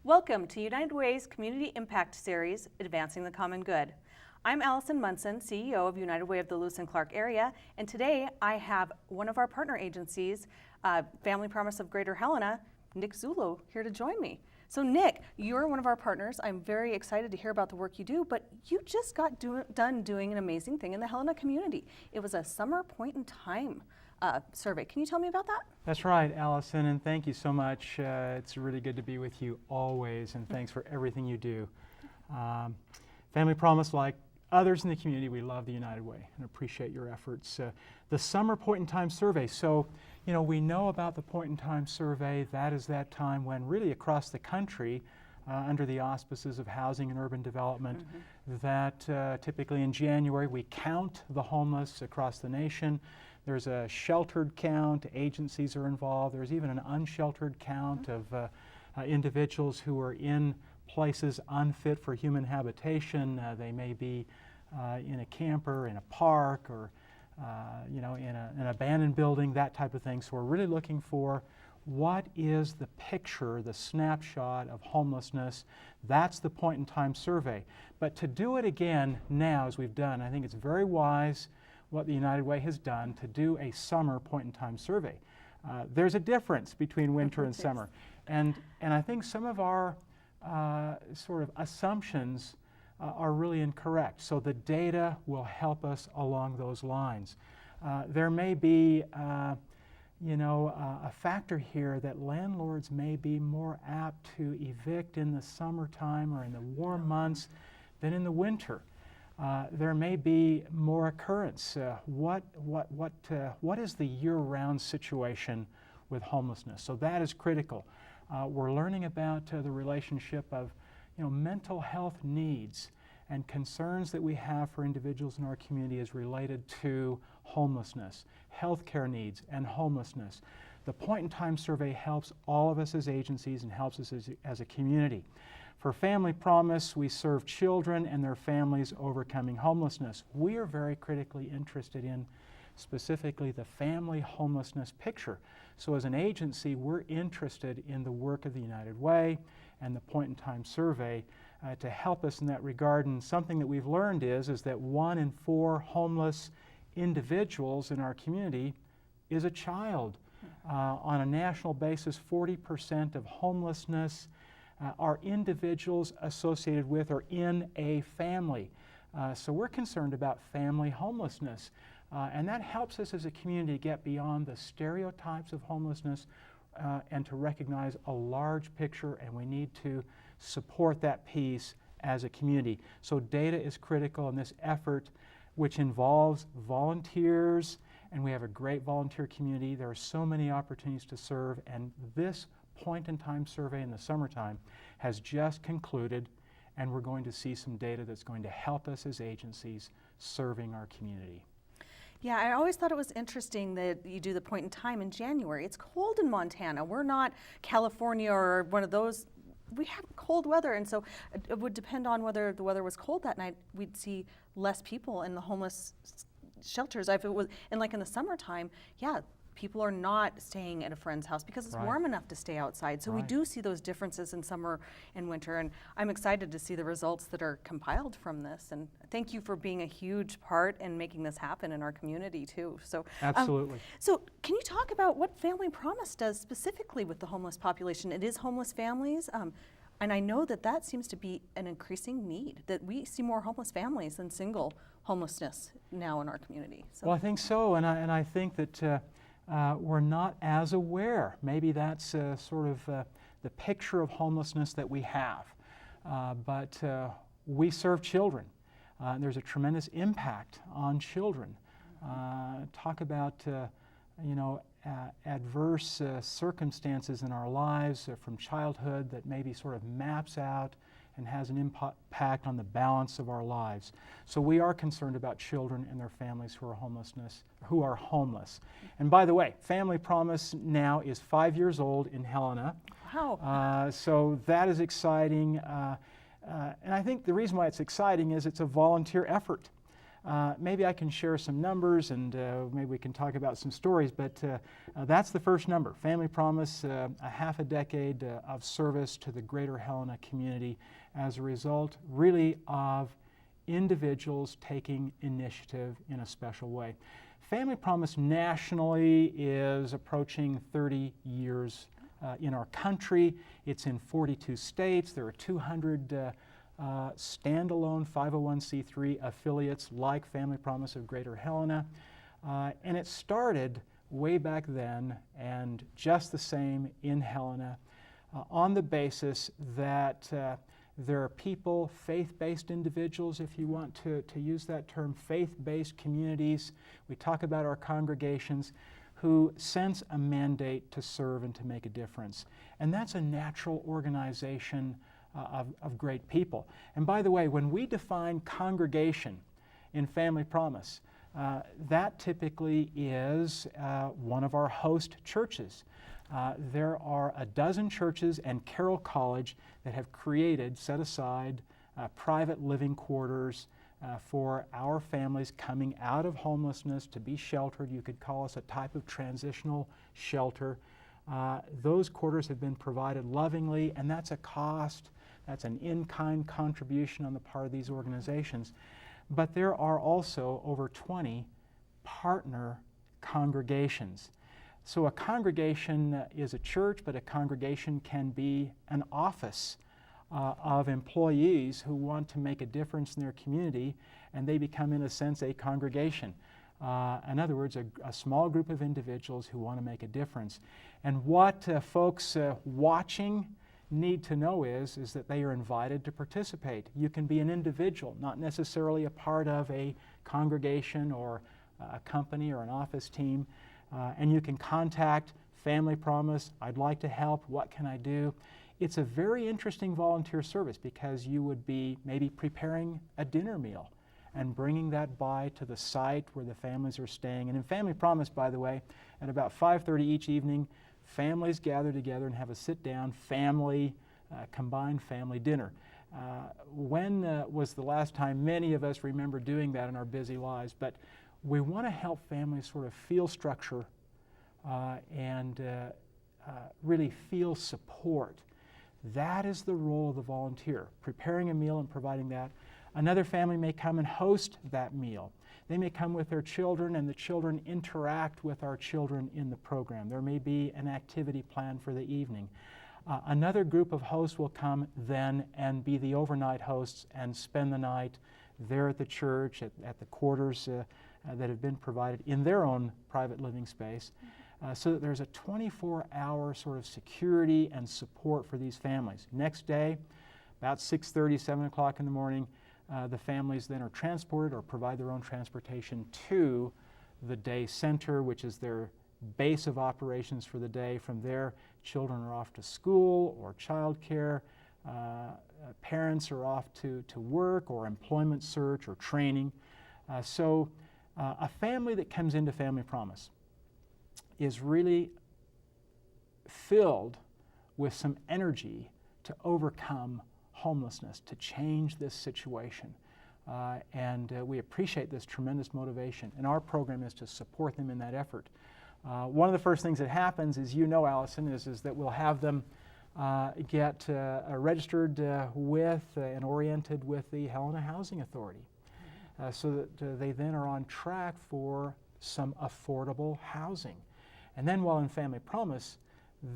Welcome to United Way's Community Impact Series, Advancing the Common Good. I'm Allison Munson, CEO of United Way of the Lewis and Clark area, and today I have one of our partner agencies, Family Promise of Greater Helena, Nick Zullo, here to join me. So Nick, you're one of our partners. I'm very excited to hear about the work you do, but you just got done doing an amazing thing in the Helena community. It was a summer point in time survey. Can you tell me about that? That's right, Allison, and thank you so much. It's really good to be with you always, and thanks for everything you do. Family Promise, like others in the community, we love the United Way and appreciate your efforts. The summer point in time survey. So, we know about the point in time survey. That is that time when really across the country, under the auspices of housing and urban development, that typically in January we count the homeless across the nation. There's a sheltered count, agencies are involved. There's even an unsheltered count of individuals who are in places unfit for human habitation. They may be in a camper, in a park, or in an abandoned building, that type of thing. So we're really looking for what is the picture, the snapshot of homelessness. That's the point in time survey. But to do it again now, as we've done, I think it's very wise what the United Way has done to do a summer point in time survey. There's a difference between winter and summer. And I think some of our sort of assumptions are really incorrect. So the data will help us along those lines. There may be a factor here that landlords may be more apt to evict in the summertime or in the warm months than in the winter. There may be more occurrence. What is the year-round situation with homelessness? So that is critical. We're learning about the relationship of mental health needs and concerns that we have for individuals in our community is related to homelessness, healthcare needs, and homelessness. The point in time survey helps all of us as agencies and helps us as a community. For Family Promise, we serve children and their families overcoming homelessness. We are very critically interested in specifically the family homelessness picture. So as an agency, we're interested in the work of the United Way and the point in time survey to help us in that regard. And something that we've learned is that 1 in 4 homeless individuals in our community is a child. On a national basis, 40% of homelessness are individuals associated with or in a family. So we're concerned about family homelessness. And that helps us as a community get beyond the stereotypes of homelessness and to recognize a large picture, and we need to support that piece as a community. So data is critical in this effort, which involves volunteers, and we have a great volunteer community. There are so many opportunities to serve, and this point in time survey in the summertime has just concluded, and we're going to see some data that's going to help us as agencies serving our community. Yeah, I always thought it was interesting that you do the point in time in January. It's cold in Montana. We're not California or one of those. We have cold weather, and so it would depend on whether the weather was cold that night. We'd see less people in the homeless shelters. If it was, and like in the summertime, yeah, people are not staying at a friend's house because it's warm enough to stay outside. So we do see those differences in summer and winter, and I'm excited to see the results that are compiled from this. And thank you for being a huge part in making this happen in our community too. So absolutely. So can you talk about what Family Promise does specifically with the homeless population? It is homeless families, and I know that seems to be an increasing need, that we see more homeless families than single homelessness now in our community. So. Well, I think so, and I think that we're not as aware. Maybe that's sort of the picture of homelessness that we have. But we serve children. There's a tremendous impact on children. Talk about adverse circumstances in our lives from childhood that maybe sort of maps out and has an impact on the balance of our lives. So we are concerned about children and their families who are homeless. And by the way, Family Promise now is 5 years old in Helena. Wow. So that is exciting. And I think the reason why it's exciting is it's a volunteer effort. Maybe I can share some numbers and maybe we can talk about some stories, but that's the first number. Family Promise, a half a decade of service to the greater Helena community as a result really of individuals taking initiative in a special way. Family Promise nationally is approaching 30 years in our country. It's in 42 states. There are 200 standalone 501c3 affiliates like Family Promise of Greater Helena. And it started way back then and just the same in Helena on the basis that there are people, faith-based individuals, if you want to use that term, faith-based communities. We talk about our congregations who sense a mandate to serve and to make a difference. And that's a natural organization of great people. And by the way, when we define congregation in Family Promise, that typically is one of our host churches. There are a dozen churches and Carroll College that have created, set aside, private living quarters for our families coming out of homelessness to be sheltered. You could call us a type of transitional shelter. Those quarters have been provided lovingly, and that's a cost. That's an in-kind contribution on the part of these organizations. But there are also over 20 partner congregations. So a congregation is a church, but a congregation can be an office of employees who want to make a difference in their community, and they become, in a sense, a congregation. In other words, a small group of individuals who want to make a difference. And what folks watching need to know is that they are invited to participate. You can be an individual, not necessarily a part of a congregation or a company or an office team, and you can contact Family Promise. I'd like to help. What can I do? It's a very interesting volunteer service because you would be maybe preparing a dinner meal and bringing that by to the site where the families are staying. And in Family Promise, by the way, at about 5:30 each evening, families gather together and have a sit-down family, combined family dinner. When was the last time many of us remember doing that in our busy lives? But we want to help families sort of feel structure and really feel support. That is the role of the volunteer, preparing a meal and providing that. Another family may come and host that meal. They may come with their children, and the children interact with our children in the program. There may be an activity planned for the evening. Another group of hosts will come then and be the overnight hosts and spend the night there at the church, at the quarters that have been provided in their own private living space, so that there's a 24-hour sort of security and support for these families. Next day, about 6:30, 7 o'clock in the morning, the families then are transported or provide their own transportation to the day center, which is their base of operations for the day. From there, children are off to school or childcare. Parents are off to work or employment search or training. So a family that comes into Family Promise is really filled with some energy to overcome homelessness, to change this situation. And we appreciate this tremendous motivation. And our program is to support them in that effort. One of the first things that happens, as you know, Allison, is that we'll have them get registered with and oriented with the Helena Housing Authority, so that they then are on track for some affordable housing. And then while in Family Promise,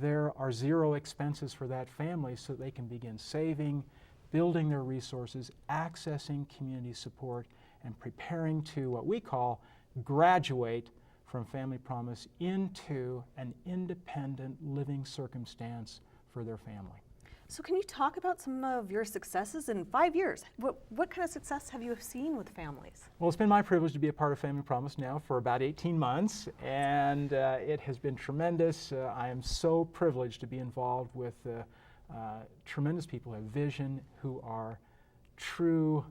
there are zero expenses for that family, so they can begin saving, building their resources, accessing community support, and preparing to what we call graduate from Family Promise into an independent living circumstance for their family. So can you talk about some of your successes in 5 years? What kind of success have you seen with families? Well, it's been my privilege to be a part of Family Promise now for about 18 months, and it has been tremendous. I am so privileged to be involved with tremendous people who have vision, who are true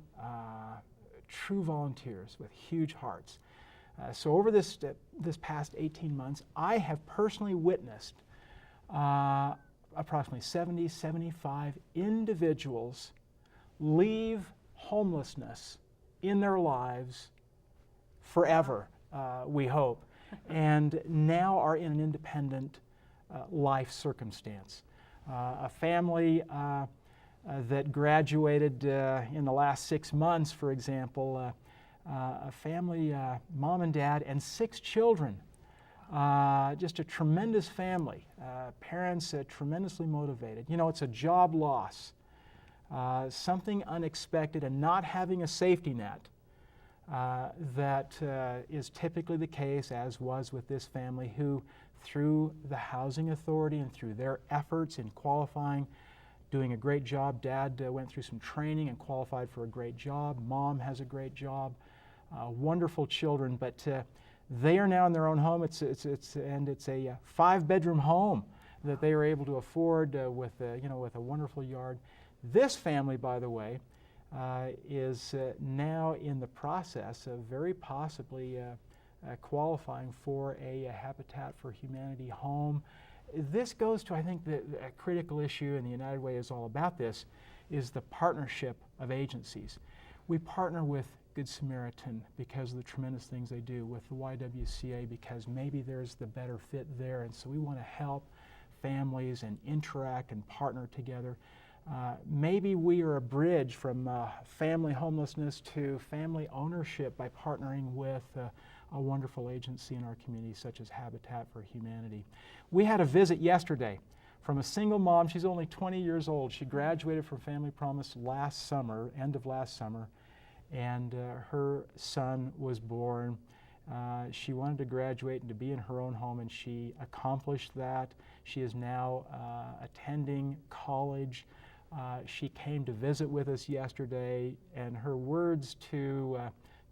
volunteers with huge hearts. So over this past 18 months, I have personally witnessed approximately 70, 75 individuals leave homelessness in their lives forever, we hope, and now are in an independent life circumstance. A family that graduated in the last 6 months, for example, a family, mom and dad, and 6 children. Just a tremendous family. Parents tremendously motivated. You know, it's a job loss, something unexpected, and not having a safety net that is typically the case, as was with this family, who through the Housing Authority and through their efforts in qualifying, doing a great job. Dad went through some training and qualified for a great job. Mom has a great job. Wonderful children, but they are now in their own home. It's a 5-bedroom home that they are able to afford with a wonderful yard. This family, by the way, is now in the process of very possibly qualifying for a Habitat for Humanity home. This goes to, I think, a critical issue, and the United Way is all about this, is the partnership of agencies. We partner with Good Samaritan because of the tremendous things they do, with the YWCA because maybe there's the better fit there, and so we want to help families and interact and partner together. Maybe we are a bridge from family homelessness to family ownership by partnering with a wonderful agency in our community such as Habitat for Humanity. We had a visit yesterday from a single mom. She's only 20 years old. She graduated from Family Promise last summer, end of last summer, and her son was born. She wanted to graduate and to be in her own home, and she accomplished that. She is now attending college. She came to visit with us yesterday, and her words to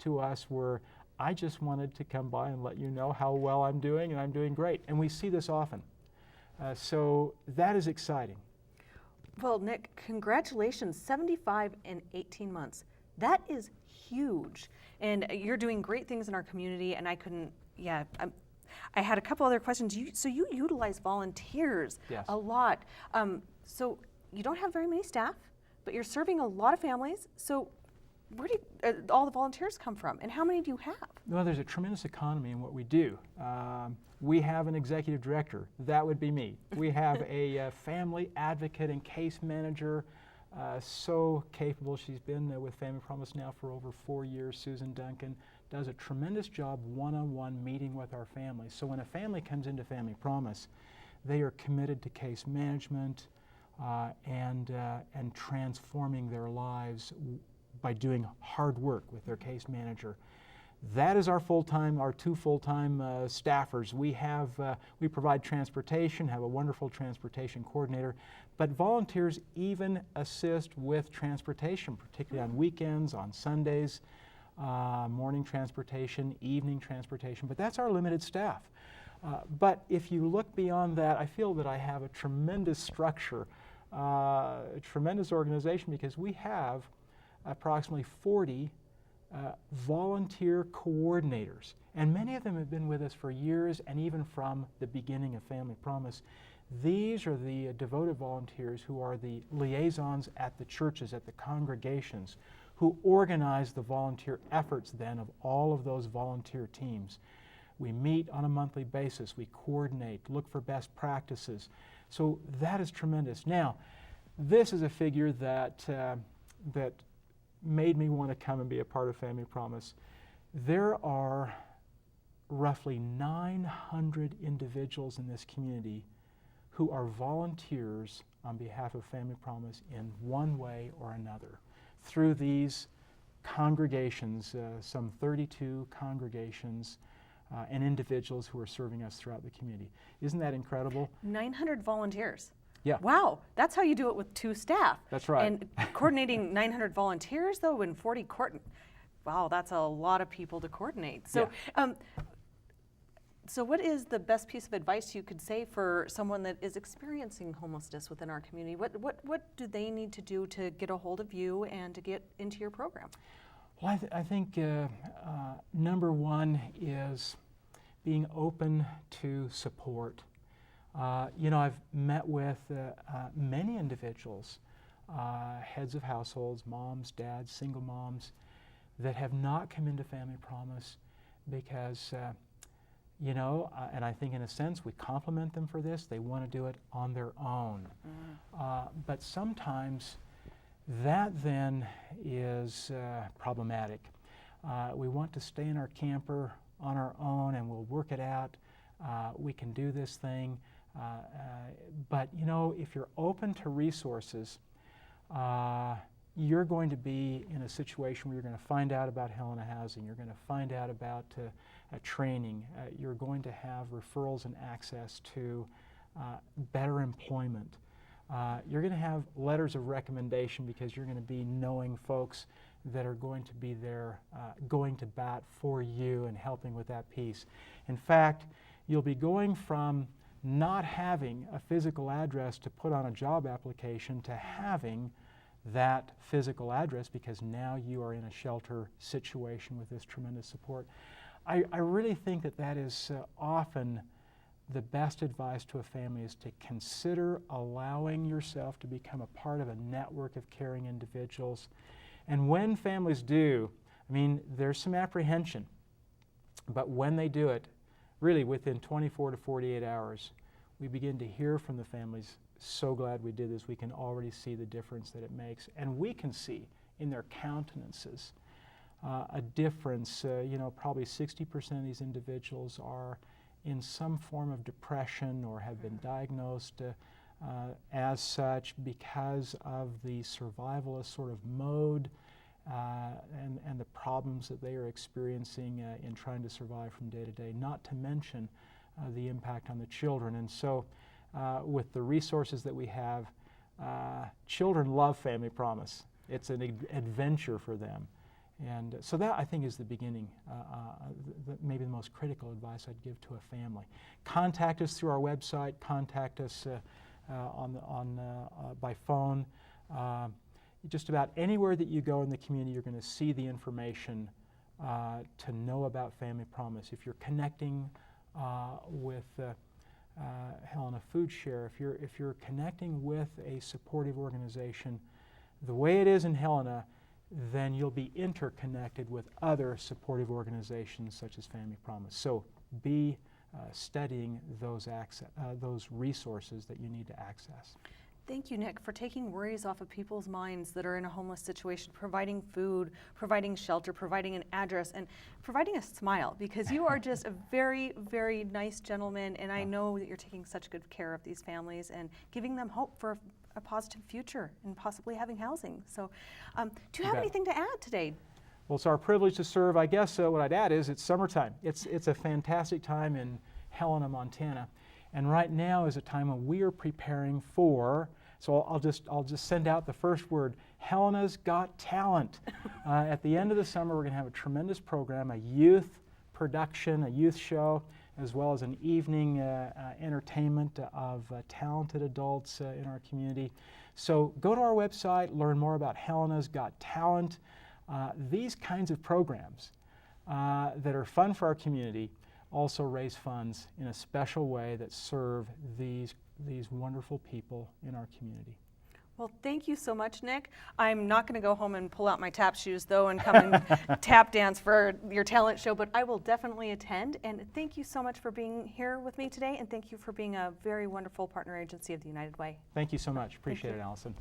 us were, "I just wanted to come by and let you know how well I'm doing, and I'm doing great." And we see this often. So that is exciting. Well, Nick, congratulations, 75 in 18 months. That is huge. And you're doing great things in our community, and I had a couple other questions. So you utilize volunteers Yes. a lot. So you don't have very many staff, but you're serving a lot of families. So where do all the volunteers come from, and how many do you have? Well, there's a tremendous economy in what we do. We have an executive director. That would be me. We have a family advocate and case manager, so capable. She's been with Family Promise now for over 4 years. Susan Duncan does a tremendous job one-on-one meeting with our families. So when a family comes into Family Promise, they are committed to case management and transforming their lives by doing hard work with their case manager. That is our two full-time staffers. We provide transportation, have a wonderful transportation coordinator, but volunteers even assist with transportation, particularly on weekends, on Sundays, morning transportation, evening transportation, but that's our limited staff. But if you look beyond that, I feel that I have a tremendous structure, a tremendous organization, because we have approximately 40 volunteer coordinators, and many of them have been with us for years and even from the beginning of Family Promise. These are the devoted volunteers who are the liaisons at the churches, at the congregations, who organize the volunteer efforts then of all of those volunteer teams. We meet on a monthly basis, we coordinate, look for best practices. So that is tremendous. Now, this is a figure that made me want to come and be a part of Family Promise. There are roughly 900 individuals in this community who are volunteers on behalf of Family Promise in one way or another through these congregations, some 32 congregations and individuals who are serving us throughout the community. Isn't that incredible? 900 volunteers. Yeah. Wow, that's how you do it with 2 staff. That's right. And coordinating 900 volunteers, though, and 40 wow, that's a lot of people to coordinate. So, Yeah. So what is the best piece of advice you could say for someone that is experiencing homelessness within our community? What do they need to do to get a hold of you and to get into your program? Well, I think number one is being open to support. I've met with many individuals, heads of households, moms, dads, single moms, that have not come into Family Promise because and I think in a sense we compliment them for this. They want to do it on their own. But sometimes that then is problematic. We want to stay in our camper on our own and we'll work it out. We can do this thing. But if you're open to resources, you're going to be in a situation where you're going to find out about Helena Housing, you're going to find out about training, you're going to have referrals and access to better employment. You're going to have letters of recommendation because you're going to be knowing folks that are going to be there, going to bat for you and helping with that piece. In fact, you'll be going from not having a physical address to put on a job application to having that physical address because now you are in a shelter situation with this tremendous support. I really think that is often the best advice to a family is to consider allowing yourself to become a part of a network of caring individuals. And when families do, there's some apprehension, but when they do it, really within 24 to 48 hours, we begin to hear from the families, so glad we did this. We can already see the difference that it makes. And we can see in their countenances a difference. Probably 60% of these individuals are in some form of depression or have been diagnosed as such because of the survivalist sort of mode and the problems that they are experiencing in trying to survive from day to day, not to mention the impact on the children. And so with the resources that we have, children love Family Promise. It's an adventure for them. And so that, I think, is the beginning, maybe the most critical advice I'd give to a family. Contact us through our website, contact us by phone. Just about anywhere that you go in the community, you're going to see the information to know about Family Promise. If you're connecting with Helena Food Share, if you're connecting with a supportive organization, the way it is in Helena, then you'll be interconnected with other supportive organizations such as Family Promise. So be studying those resources that you need to access. Thank you, Nick, for taking worries off of people's minds that are in a homeless situation, providing food, providing shelter, providing an address, and providing a smile, because you are just a very, very nice gentleman, and I know that you're taking such good care of these families and giving them hope for a positive future and possibly having housing. So do you have anything to add today? Well, it's our privilege to serve. I guess what I'd add is it's summertime. It's a fantastic time in Helena, Montana. And right now is a time when we are preparing for, so I'll just send out the first word, Helena's Got Talent. At the end of the summer, we're going to have a tremendous program, a youth production, a youth show, as well as an evening entertainment of talented adults in our community. So go to our website, learn more about Helena's Got Talent. These kinds of programs that are fun for our community also raise funds in a special way that serve these wonderful people in our community. Well, thank you so much, Nick. I'm not going to go home and pull out my tap shoes, though, and come and tap dance for your talent show, but I will definitely attend. And thank you so much for being here with me today, and thank you for being a very wonderful partner agency of the United Way. Thank you so much. Appreciate it, Allison.